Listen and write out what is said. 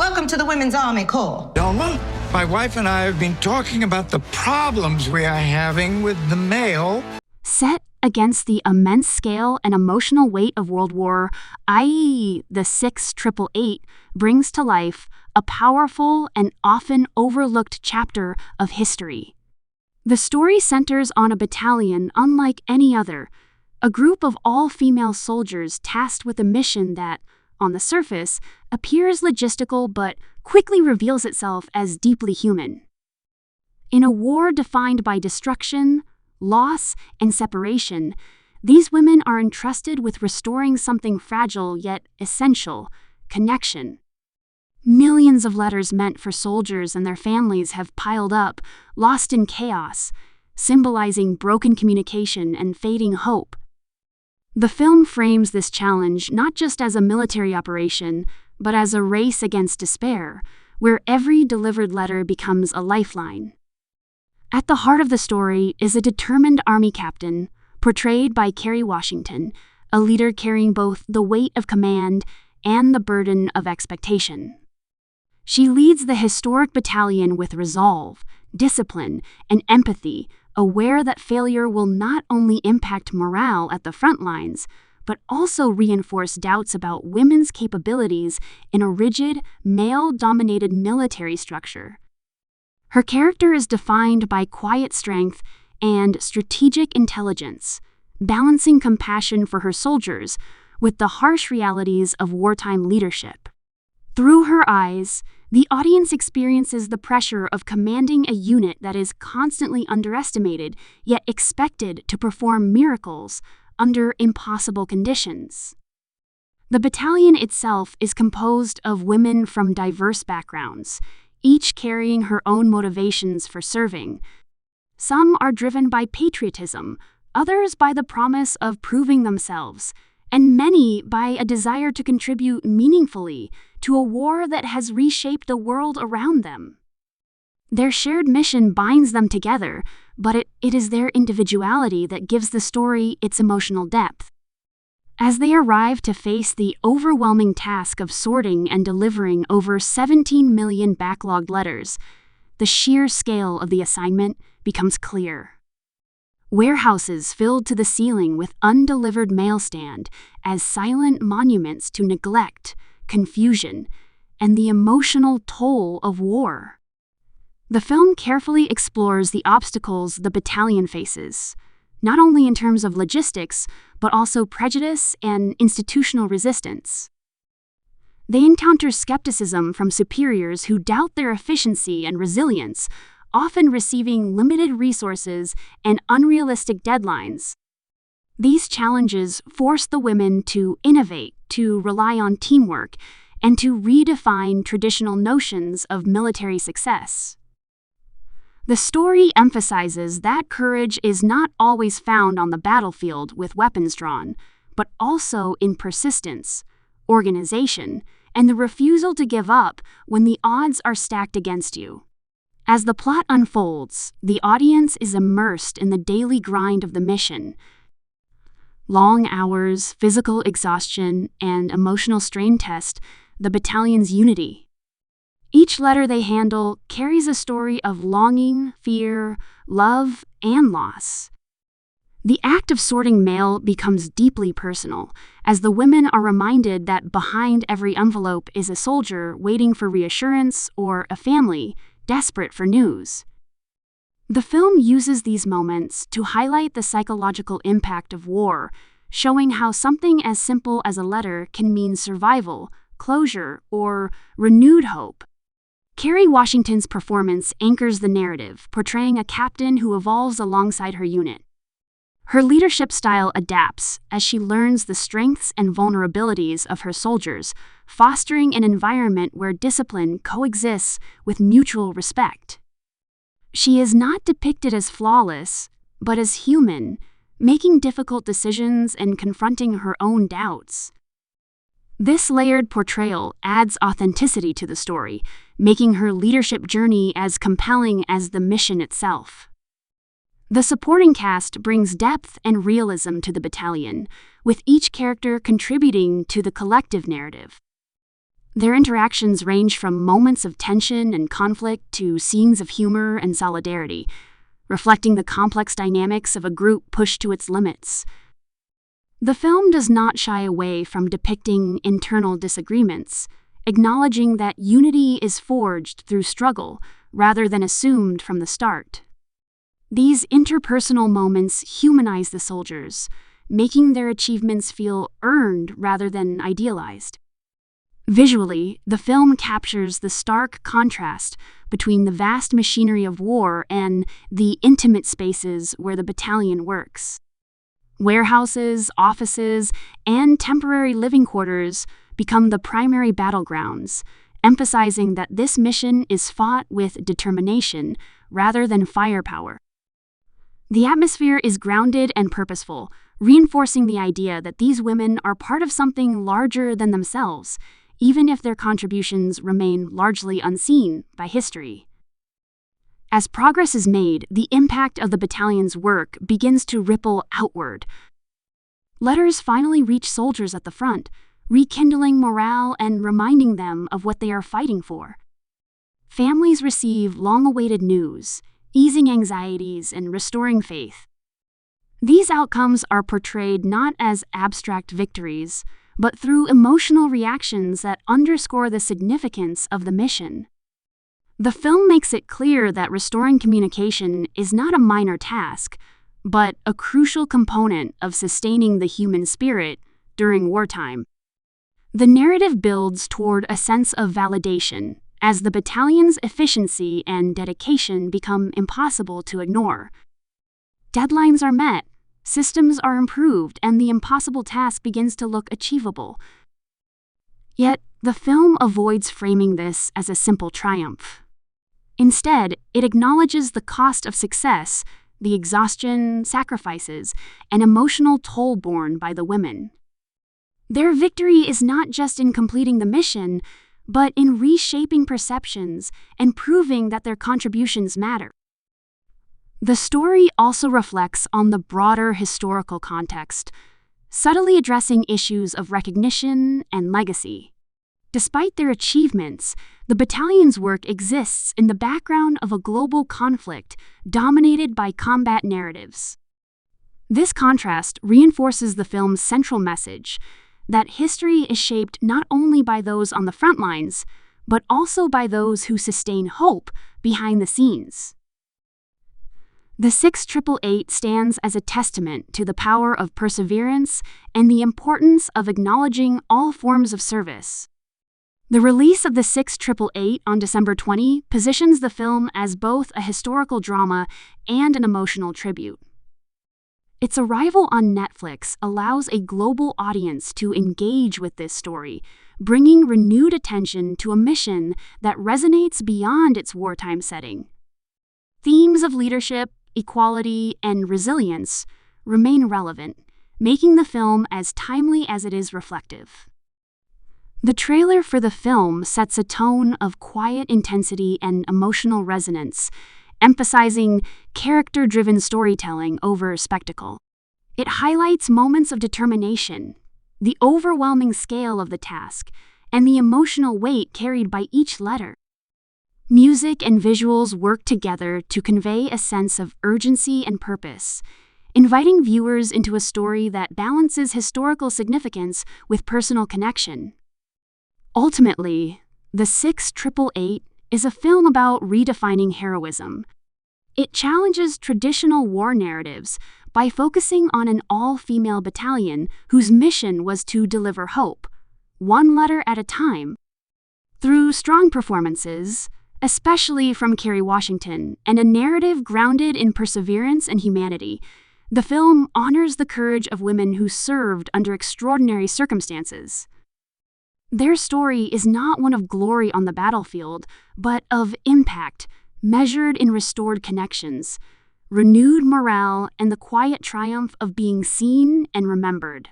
Welcome to the Women's Army Corps. Delma, my wife and I have been talking about the problems we are having with the mail. Set against the immense scale and emotional weight of World War, i.e. the 6888, brings to life a powerful and often overlooked chapter of history. The story centers on a battalion unlike any other, a group of all-female soldiers tasked with a mission that, on the surface, appears logistical but quickly reveals itself as deeply human. In a war defined by destruction, loss, and separation, these women are entrusted with restoring something fragile yet essential: connection. Millions of letters meant for soldiers and their families have piled up, lost in chaos, symbolizing broken communication and fading hope. The film frames this challenge not just as a military operation, but as a race against despair, where every delivered letter becomes a lifeline. At the heart of the story is a determined Army captain, portrayed by Kerry, a leader carrying both the weight of command and the burden of expectation. She leads the historic battalion with resolve, discipline, and empathy, aware that failure will not only impact morale at the front lines, but also reinforce doubts about women's capabilities in a rigid, male-dominated military structure. Her character is defined by quiet strength and strategic intelligence, balancing compassion for her soldiers with the harsh realities of wartime leadership. Through her eyes, the audience experiences the pressure of commanding a unit that is constantly underestimated, yet expected to perform miracles under impossible conditions. The battalion itself is composed of women from diverse backgrounds, each carrying her own motivations for serving. Some are driven by patriotism, others by the promise of proving themselves, and many by a desire to contribute meaningfully to a war that has reshaped the world around them. Their shared mission binds them together, but it is their individuality that gives the story its emotional depth. As they arrive to face the overwhelming task of sorting and delivering over 17 million backlogged letters, the sheer scale of the assignment becomes clear. Warehouses filled to the ceiling with undelivered mail stand as silent monuments to neglect, confusion, and the emotional toll of war. The film carefully explores the obstacles the battalion faces, not only in terms of logistics, but also prejudice and institutional resistance. They encounter skepticism from superiors who doubt their efficiency and resilience, often receiving limited resources and unrealistic deadlines. These challenges force the women to innovate, to rely on teamwork, and to redefine traditional notions of military success. The story emphasizes that courage is not always found on the battlefield with weapons drawn, but also in persistence, organization, and the refusal to give up when the odds are stacked against you. As the plot unfolds, the audience is immersed in the daily grind of the mission. Long hours, physical exhaustion, and emotional strain test the battalion's unity. Each letter they handle carries a story of longing, fear, love, and loss. The act of sorting mail becomes deeply personal, as the women are reminded that behind every envelope is a soldier waiting for reassurance or a family desperate for news. The film uses these moments to highlight the psychological impact of war, showing how something as simple as a letter can mean survival, closure, or renewed hope. Kerry Washington's performance anchors the narrative, portraying a captain who evolves alongside her unit. Her leadership style adapts as she learns the strengths and vulnerabilities of her soldiers, fostering an environment where discipline coexists with mutual respect. She is not depicted as flawless, but as human, making difficult decisions and confronting her own doubts. This layered portrayal adds authenticity to the story, making her leadership journey as compelling as the mission itself. The supporting cast brings depth and realism to the battalion, with each character contributing to the collective narrative. Their interactions range from moments of tension and conflict to scenes of humor and solidarity, reflecting the complex dynamics of a group pushed to its limits. The film does not shy away from depicting internal disagreements, acknowledging that unity is forged through struggle rather than assumed from the start. These interpersonal moments humanize the soldiers, making their achievements feel earned rather than idealized. Visually, the film captures the stark contrast between the vast machinery of war and the intimate spaces where the battalion works. Warehouses, offices, and temporary living quarters become the primary battlegrounds, emphasizing that this mission is fought with determination rather than firepower. The atmosphere is grounded and purposeful, reinforcing the idea that these women are part of something larger than themselves, even if their contributions remain largely unseen by history. As progress is made, the impact of the battalion's work begins to ripple outward. Letters finally reach soldiers at the front, rekindling morale and reminding them of what they are fighting for. Families receive long-awaited news, easing anxieties and restoring faith. These outcomes are portrayed not as abstract victories, but through emotional reactions that underscore the significance of the mission. The film makes it clear that restoring communication is not a minor task, but a crucial component of sustaining the human spirit during wartime. The narrative builds toward a sense of validation, as the battalion's efficiency and dedication become impossible to ignore. Deadlines are met, systems are improved, and the impossible task begins to look achievable. Yet, the film avoids framing this as a simple triumph. Instead, it acknowledges the cost of success, the exhaustion, sacrifices, and emotional toll borne by the women. Their victory is not just in completing the mission, but in reshaping perceptions and proving that their contributions matter. The story also reflects on the broader historical context, subtly addressing issues of recognition and legacy. Despite their achievements, the battalion's work exists in the background of a global conflict dominated by combat narratives. This contrast reinforces the film's central message that history is shaped not only by those on the front lines, but also by those who sustain hope behind the scenes. The 6888 stands as a testament to the power of perseverance and the importance of acknowledging all forms of service. The release of the 6888 on December 20 positions the film as both a historical drama and an emotional tribute. Its arrival on Netflix allows a global audience to engage with this story, bringing renewed attention to a mission that resonates beyond its wartime setting. Themes of leadership, equality, and resilience remain relevant, making the film as timely as it is reflective. The trailer for the film sets a tone of quiet intensity and emotional resonance, emphasizing character-driven storytelling over spectacle. It highlights moments of determination, the overwhelming scale of the task, and the emotional weight carried by each letter. Music and visuals work together to convey a sense of urgency and purpose, inviting viewers into a story that balances historical significance with personal connection. Ultimately, the 6888 is a film about redefining heroism. It challenges traditional war narratives by focusing on an all-female battalion whose mission was to deliver hope, one letter at a time. Through strong performances, especially from Kerry Washington, and a narrative grounded in perseverance and humanity, the film honors the courage of women who served under extraordinary circumstances. Their story is not one of glory on the battlefield, but of impact, measured in restored connections, renewed morale, and the quiet triumph of being seen and remembered.